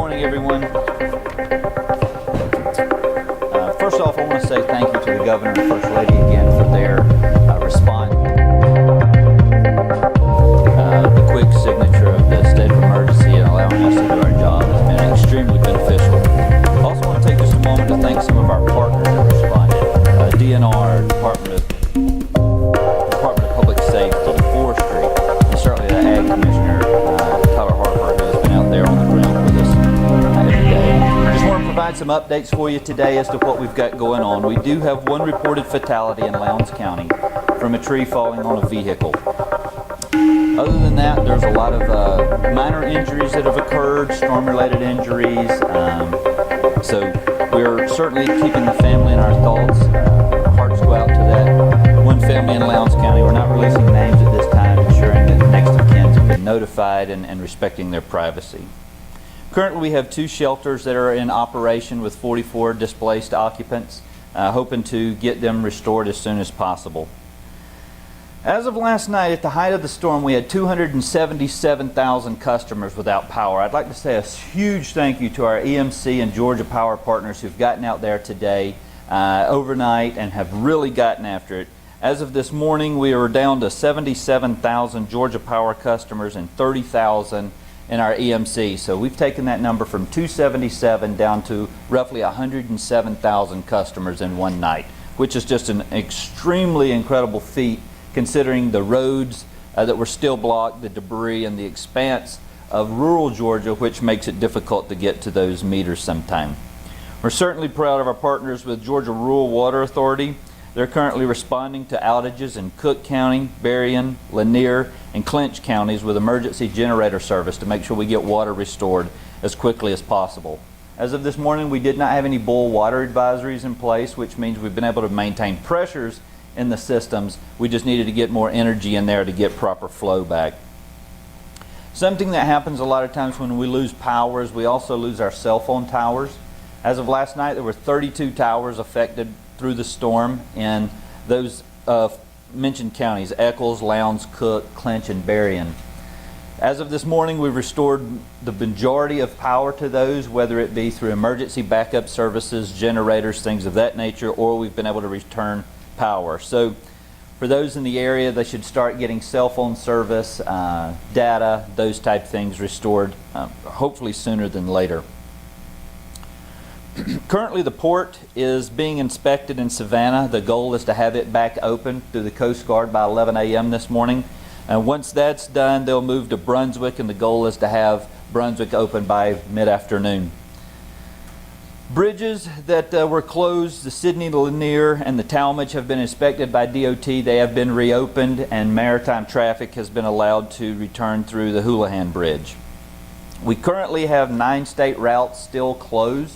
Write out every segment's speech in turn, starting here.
morning, everyone. First off, I want to say thank you to the Governor and First Lady again for their response. The quick signature of the state of emergency and allowing us to do our job has been extremely beneficial. I also want to take just a moment to thank some of our partners that responded. DNR, Department of Public Safety, Forestry, and certainly the Ag Commissioner, Tyler Harper, who has been out there on the ground with us every day. I just want to provide some updates for you today as to what we've got going on. We do have one reported fatality in Lowndes County from a tree falling on a vehicle. Other than that, there's a lot of minor injuries that have occurred, storm-related injuries. So we're certainly keeping the family in our thoughts. Our hearts go out to that one family in Lowndes County. We're not releasing names at this time, ensuring that the next of kin have been notified and respecting their privacy. Currently, we have 2 shelters that are in operation with 44 displaced occupants, hoping to get them restored as soon as possible. As of last night, at the height of the storm, we had 277,000 customers without power. I'd like to say a huge thank you to our EMC and Georgia Power partners who've gotten out there today, overnight, and have really gotten after it. As of this morning, we were down to 77,000 Georgia Power customers and 30,000 in our EMC. So we've taken that number from 277 down to roughly 107,000 customers in one night, which is just an extremely incredible feat, considering the roads that were still blocked, the debris, and the expanse of rural Georgia, which makes it difficult to get to those meters sometime. We're certainly proud of our partners with Georgia Rural Water Authority. They're currently responding to outages in Cook County, Berrien, Lanier, and Clinch counties with emergency generator service to make sure we get water restored as quickly as possible. As of this morning, we did not have any boil water advisories in place, which means we've been able to maintain pressures in the systems. We just needed to get more energy in there to get proper flow back. Something that happens a lot of times when we lose power is we also lose our cell phone towers. As of last night, there were 32 towers affected through the storm in those mentioned counties: Eccles, Lowndes, Cook, Clinch, and Berrien. As of this morning, we've restored the majority of power to those, whether it be through emergency backup services, generators, things of that nature, or we've been able to return power. So for those in the area, they should start getting cell phone service, data, those type things restored, hopefully sooner than later. Currently, the port is being inspected in Savannah. The goal is to have it back open through the Coast Guard by 11 a.m. this morning. And once that's done, they'll move to Brunswick, and the goal is to have Brunswick open by mid-afternoon. Bridges that were closed, the Sidney, Lanier, and the Talmadge, have been inspected by DOT. They have been reopened, and maritime traffic has been allowed to return through the Houlihan Bridge. We currently have 9 state routes still closed,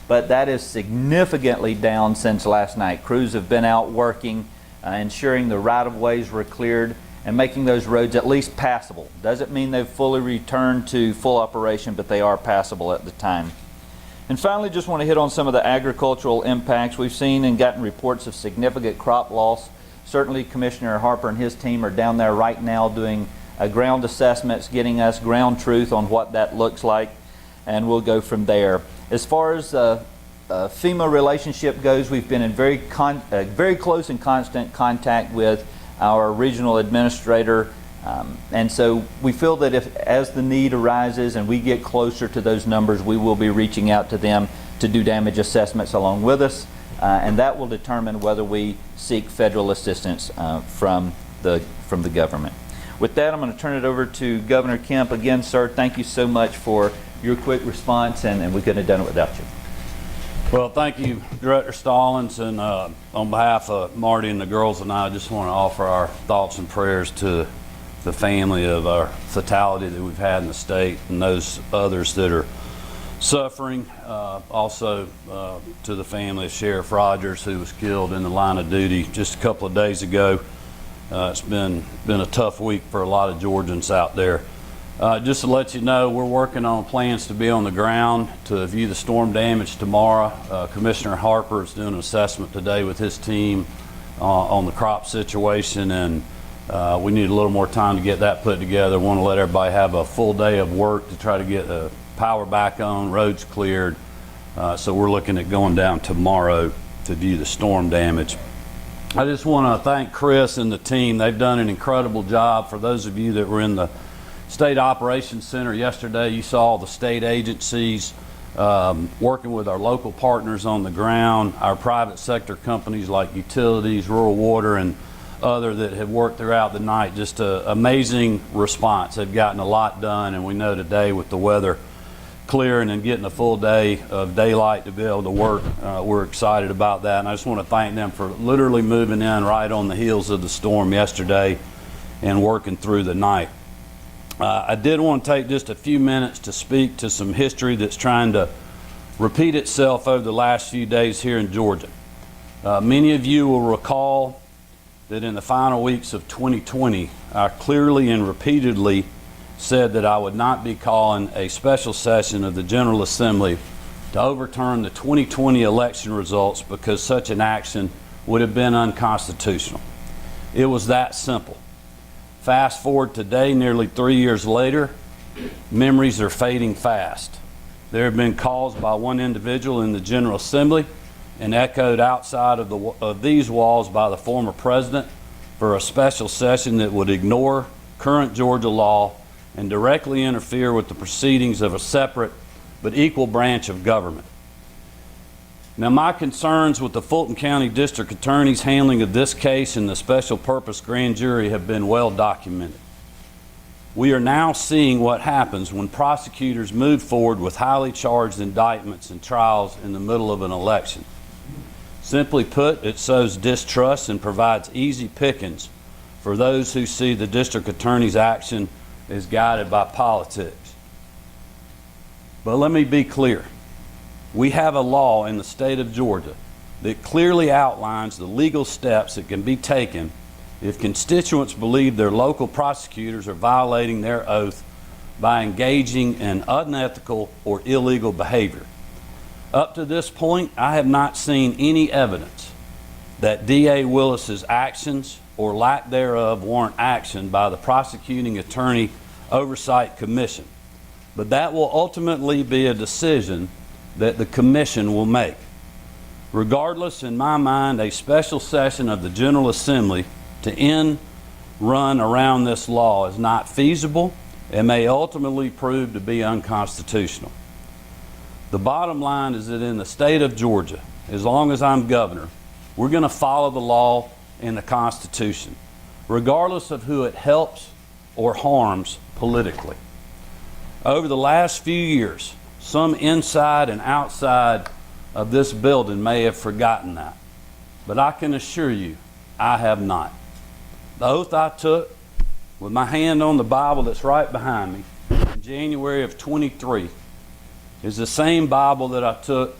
but that is significantly down since last night. Crews have been out working, ensuring the right-of-ways were cleared and making those roads at least passable. Doesn't mean they've fully returned to full operation, but they are passable at the time. And finally, just want to hit on some of the agricultural impacts. We've seen and gotten reports of significant crop loss. Certainly, Commissioner Harper and his team are down there right now doing ground assessments, getting us ground truth on what that looks like, and we'll go from there. As far as FEMA relationship goes, we've been in very close and constant contact with our regional administrator. And so we feel that as the need arises and we get closer to those numbers, we will be reaching out to them to do damage assessments along with us, and that will determine whether we seek federal assistance from the government. With that, I'm going to turn it over to Governor Kemp. Again, sir, thank you so much for your quick response, and we couldn't have done it without you. Well, thank you, Director Stallings, and on behalf of Marty and the girls and I just want to offer our thoughts and prayers to the family of our fatality that we've had in the state and those others that are suffering. Also to the family of Sheriff Rogers, who was killed in the line of duty just a couple of days ago. It's been a tough week for a lot of Georgians out there. Just to let you know, we're working on plans to be on the ground to view the storm damage tomorrow. Commissioner Harper is doing an assessment today with his team on the crop situation, and we need a little more time to get that put together. Want to let everybody have a full day of work to try to get power back on, roads cleared. So we're looking at going down tomorrow to view the storm damage. I just want to thank Chris and the team. They've done an incredible job. For those of you that were in the State Operations Center yesterday, you saw the state agencies working with our local partners on the ground, our private sector companies like utilities, rural water, and other that have worked throughout the night. Just an amazing response. They've gotten a lot done, and we know today with the weather clearing and getting a full day of daylight to be able to work, we're excited about that. And I just want to thank them for literally moving in right on the heels of the storm yesterday and working through the night. I did want to take just a few minutes to speak to some history that's trying to repeat itself over the last few days here in Georgia. Many of you will recall that in the final weeks of 2020, I clearly and repeatedly said that I would not be calling a special session of the General Assembly to overturn the 2020 election results because such an action would have been unconstitutional. It was that simple. Fast forward today, nearly 3 years later, memories are fading fast. There have been calls by one individual in the General Assembly and echoed outside of these walls by the former president for a special session that would ignore current Georgia law and directly interfere with the proceedings of a separate but equal branch of government. Now, my concerns with the Fulton County District Attorney's handling of this case and the special purpose grand jury have been well documented. We are now seeing what happens when prosecutors move forward with highly charged indictments and trials in the middle of an election. Simply put, it sows distrust and provides easy pickings for those who see the district attorney's action as guided by politics. But let me be clear. We have a law in the state of Georgia that clearly outlines the legal steps that can be taken if constituents believe their local prosecutors are violating their oath by engaging in unethical or illegal behavior. Up to this point, I have not seen any evidence that DA Willis's actions or lack thereof warrant action by the Prosecuting Attorney Oversight Commission. But that will ultimately be a decision that the commission will make. Regardless, in my mind, a special session of the General Assembly to end run around this law is not feasible and may ultimately prove to be unconstitutional. The bottom line is that in the state of Georgia, as long as I'm governor, we're going to follow the law and the Constitution, regardless of who it helps or harms politically. Over the last few years, some inside and outside of this building may have forgotten that, but I can assure you, I have not. The oath I took with my hand on the Bible that's right behind me in January of 23 is the same Bible that I took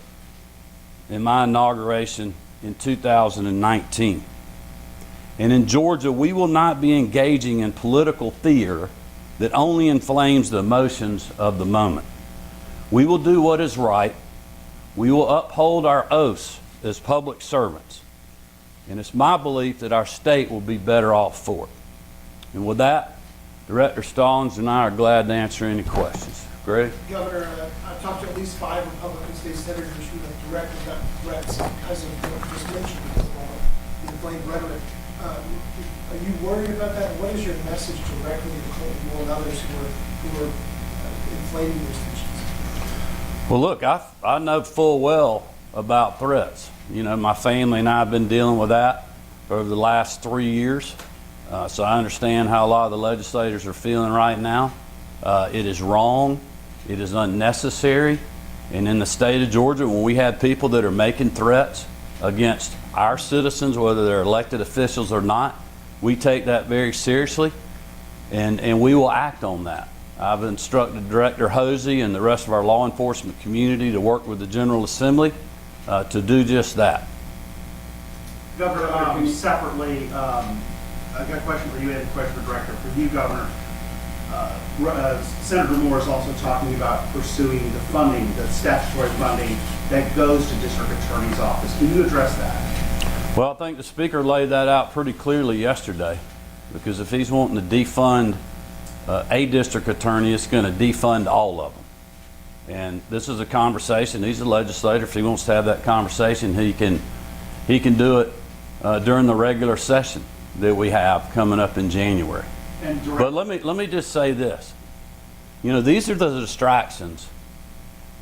in my inauguration in 2019. And in Georgia, we will not be engaging in political theater that only inflames the emotions of the moment. We will do what is right. We will uphold our oaths as public servants. And it's my belief that our state will be better off for it. And with that, Director Stallings and I are glad to answer any questions. Greg? Governor, I've talked to at least 5 Republican state senators who have directly gotten threats because of what you just mentioned, because of all the inflamed rhetoric. Are you worried about that? What is your message directly to Colton and others who are inflating these tensions? Well, look, I know full well about threats. You know, my family and I have been dealing with that for over the last 3 years. So I understand how a lot of the legislators are feeling right now. It is wrong. It is unnecessary. And in the state of Georgia, when we have people that are making threats against our citizens, whether they're elected officials or not, we take that very seriously, and we will act on that. I've instructed Director Hosey and the rest of our law enforcement community to work with the General Assembly to do just that. Governor, separately, I've got a question for you and a question for Director. For you, Governor, Senator Moore is also talking about pursuing the funding, the statutory funding that goes to District Attorney's Office. Can you address that? Well, I think the Speaker laid that out pretty clearly yesterday, because if he's wanting to defund a district attorney, it's going to defund all of them. And this is a conversation. He's a legislator. If he wants to have that conversation, he can do it during the regular session that we have coming up in January. But let me just say this. You know, these are the distractions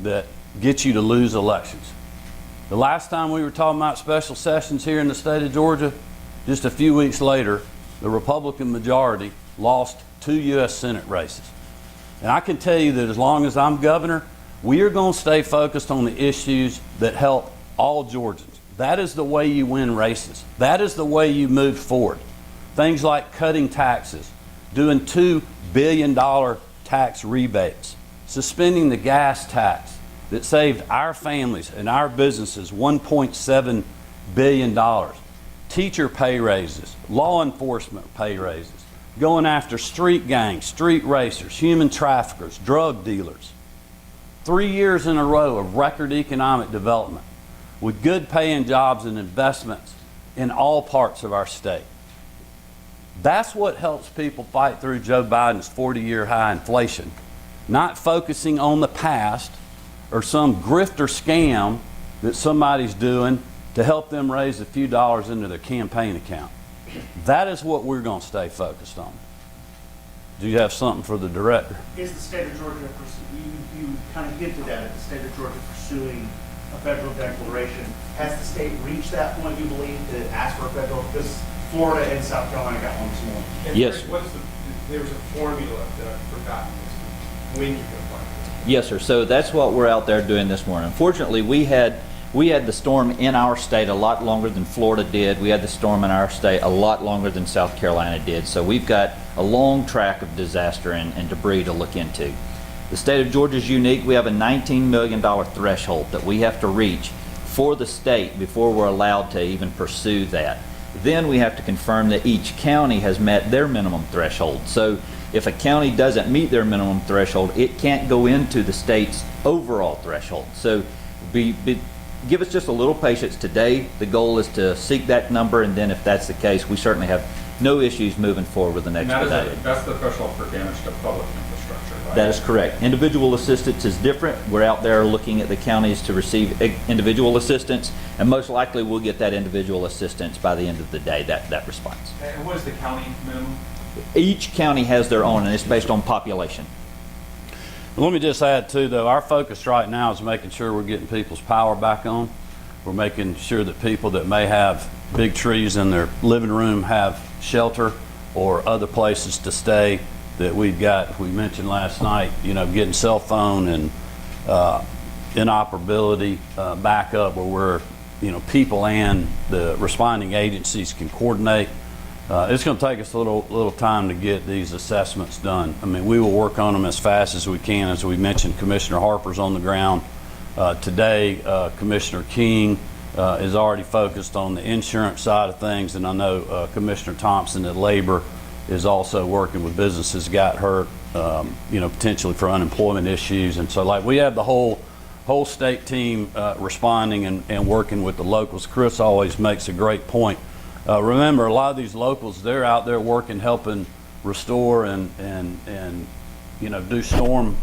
that get you to lose elections. The last time we were talking about special sessions here in the state of Georgia, just a few weeks later, the Republican majority lost 2 U.S. Senate races. And I can tell you that as long as I'm governor, we are going to stay focused on the issues that help all Georgians. That is the way you win races. That is the way you move forward. Things like cutting taxes, doing $2 billion tax rebates, suspending the gas tax that saved our families and our businesses $1.7 billion, teacher pay raises, law enforcement pay raises, going after street gangs, street racers, human traffickers, drug dealers. 3 years in a row of record economic development with good paying jobs and investments in all parts of our state. That's what helps people fight through Joe Biden's 40-year high inflation, not focusing on the past or some grifter scam that somebody's doing to help them raise a few dollars into their campaign account. That is what we're going to stay focused on. Do you have something for the director? Is the state of Georgia, you kind of hinted at it, the state of Georgia pursuing a federal declaration. Has the state reached that point, you believe, to ask for a federal? Because Florida and South Carolina got one this morning. And Yes. There's a formula that I've forgotten when you can find it. Yes, sir. So that's what we're out there doing this morning. Unfortunately, we had the storm in our state a lot longer than Florida did. We had the storm in our state a lot longer than South Carolina did. So we've got a long track of disaster and debris to look into. The state of Georgia is unique. We have a $19 million threshold that we have to reach for the state before we're allowed to even pursue that. Then we have to confirm that each county has met their minimum threshold. So if a county doesn't meet their minimum threshold, it can't go into the state's overall threshold. So give us just a little patience today. The goal is to seek that number, and then if that's the case, we certainly have no issues moving forward with the next expedited. That's the threshold for damage to public infrastructure, right? That is correct. Individual assistance is different. We're out there looking at the counties to receive individual assistance, and most likely we'll get that individual assistance by the end of the day, that response. And what is the county minimum? Each county has their own, and it's based on population. Let me just add too, though, our focus right now is making sure we're getting people's power back on. We're making sure that people that may have big trees in their living room have shelter or other places to stay that we've got. We mentioned last night, you know, getting cell phone and inoperability back up where we're, you know, people and the responding agencies can coordinate. It's going to take us a little time to get these assessments done. I mean, we will work on them as fast as we can. As we mentioned, Commissioner Harper's on the ground today. Commissioner King is already focused on the insurance side of things, and I know Commissioner Thompson at Labor is also working with businesses got hurt, you know, potentially for unemployment issues. And so, like, we have the whole state team responding and working with the locals. Chris always makes a great point. Remember, a lot of these locals, they're out there working, helping restore and you know, do storm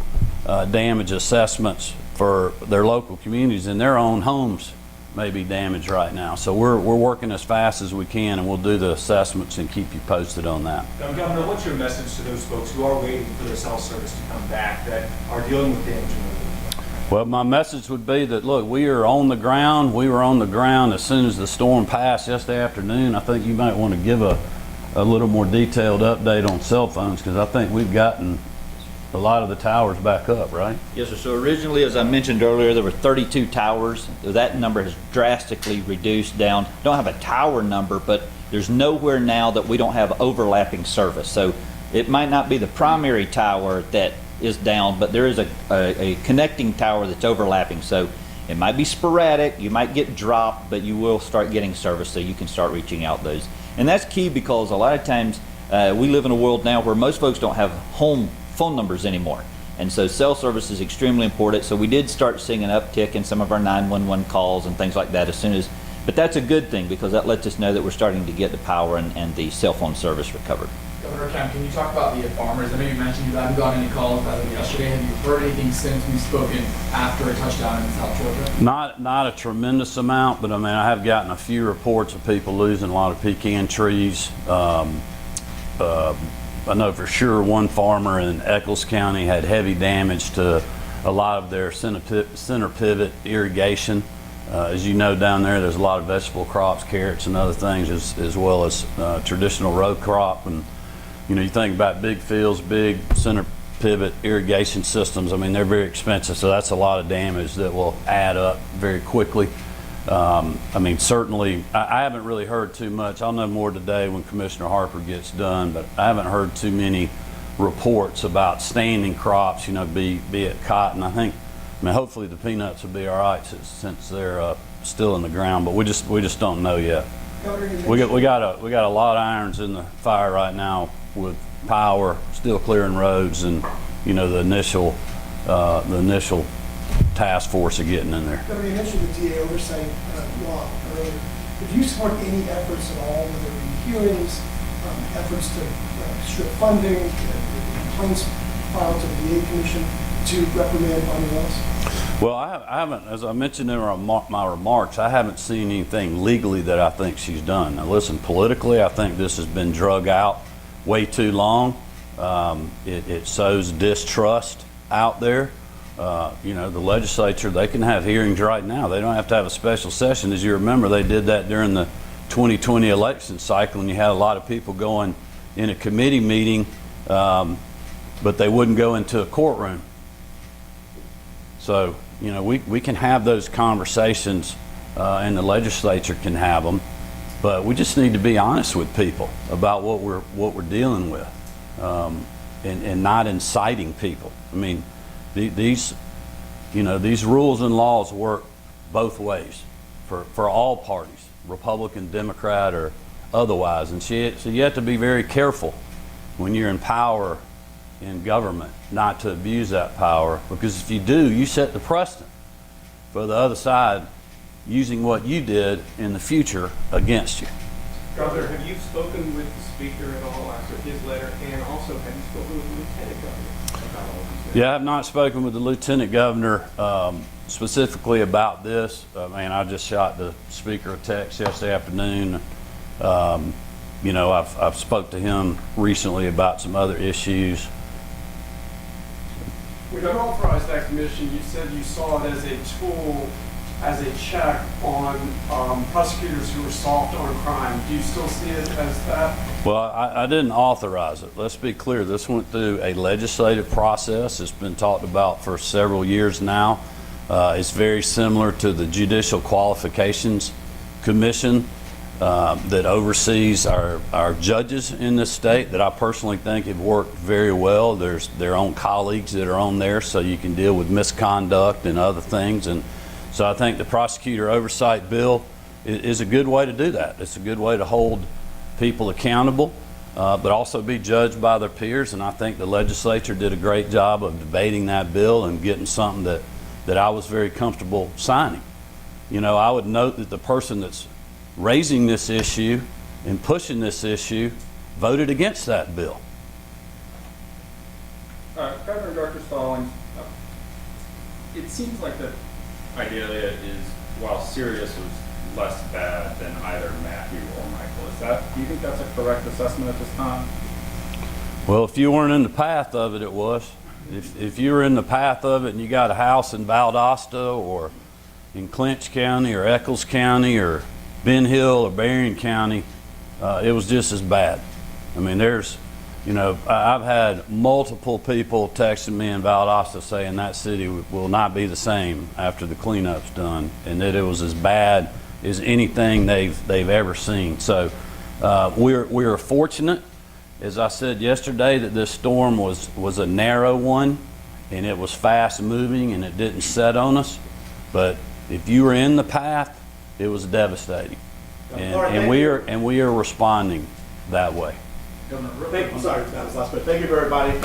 damage assessments for their local communities, and their own homes may be damaged right now. So we're working as fast as we can, and we'll do the assessments and keep you posted on that. Now, Governor, what's your message to those folks who are waiting for their cell service to come back that are dealing with damage removal? Well, my message would be that, look, we are on the ground. We were on the ground as soon as the storm passed yesterday afternoon. I think you might want to give a little more detailed update on cell phones, because I think we've gotten a lot of the towers back up, right? Yes, sir. So originally, as I mentioned earlier, there were 32 towers. That number has drastically reduced down. Don't have a tower number, but there's nowhere now that we don't have overlapping service. So it might not be the primary tower that is down, but there is a connecting tower that's overlapping. So it might be sporadic, you might get dropped, but you will start getting service, so you can start reaching out those. And that's key, because a lot of times we live in a world now where most folks don't have home phone numbers anymore. And so cell service is extremely important. So we did start seeing an uptick in some of our 911 calls and things like that as soon as, but that's a good thing, because that lets us know that we're starting to get the power and the cell phone service recovered. Governor Kemp, can you talk about the farmers? I know you mentioned you haven't gotten any calls as of yesterday. Have you heard anything since we've spoken after a touchdown in South Georgia? Not a tremendous amount, but I mean, I have gotten a few reports of people losing a lot of pecan trees. I know for sure one farmer in Eccles County had heavy damage to a lot of their center pivot irrigation. As you know, down there's a lot of vegetable crops, carrots and other things, as well as traditional row crop. And you know, you think about big fields, big center pivot irrigation systems. I mean, they're very expensive, so that's a lot of damage that will add up very quickly. I mean, certainly, I haven't really heard too much. I'll know more today when Commissioner Harper gets done, but I haven't heard too many reports about standing crops, you know, be it cotton. I mean, hopefully the peanuts will be all right since they're still in the ground, but we just don't know yet. We got a lot of irons in the fire right now with power, still clearing roads, and you know, the initial task force of getting in there. Governor, you mentioned the DA oversight law earlier. If you support any efforts at all, whether it be hearings, efforts to strip funding, complaints filed to the DA Commission to reprimand funding laws? Well, I haven't, as I mentioned in my remarks, I haven't seen anything legally that I think she's done. Now listen, politically, I think this has been drug out way too long. It sows distrust out there. You know, the legislature, they can have hearings right now. They don't have to have a special session. As you remember, they did that during the 2020 election cycle, and you had a lot of people going in a committee meeting, but they wouldn't go into a courtroom. So, you know, we can have those conversations, and the legislature can have them, but we just need to be honest with people about what we're dealing with, and not inciting people. I mean, these rules and laws work both ways for all parties, Republican, Democrat, or otherwise. And so you have to be very careful when you're in power in government not to abuse that power, because if you do, you set the precedent for the other side using what you did in the future against you. Governor, have you spoken with the Speaker at all after his letter, and also have you spoken with the Lieutenant Governor about all these things? Yeah, I have not spoken with the Lieutenant Governor specifically about this. I mean, I just shot the Speaker a text yesterday afternoon. You know, I've spoke to him recently about some other issues. When you authorized that commission, you said you saw it as a tool, as a check on prosecutors who were soft on crime. Do you still see it as that? Well, I didn't authorize it. Let's be clear. This went through a legislative process. It's been talked about for several years now. It's very similar to the Judicial Qualifications Commission that oversees our judges in this state, that I personally think have worked very well. There's their own colleagues that are on there, so you can deal with misconduct and other things. And so I think the prosecutor oversight bill is a good way to do that. It's a good way to hold people accountable, but also be judged by their peers. And I think the legislature did a great job of debating that bill and getting something that I was very comfortable signing. You know, I would note that the person that's raising this issue and pushing this issue voted against that bill. Governor Dr. Stallings, it seems like that Idalia is, while serious, was less bad than either Matthew or Michael. Do you think that's a correct assessment at this time? Well, if you weren't in the path of it, it was. If you were in the path of it and you got a house in Valdosta or in Clinch County or Eccles County or Ben Hill or Berrien County, it was just as bad. I mean, I've had multiple people texting me in Valdosta saying that city will not be the same after the cleanup's done, and that it was as bad as anything they've ever seen. So we're fortunate, as I said yesterday, that this storm was a narrow one, and it was fast moving, and it didn't set on us. But if you were in the path, it was devastating, and we are responding that way. I'm sorry, that was last, but thank you, everybody.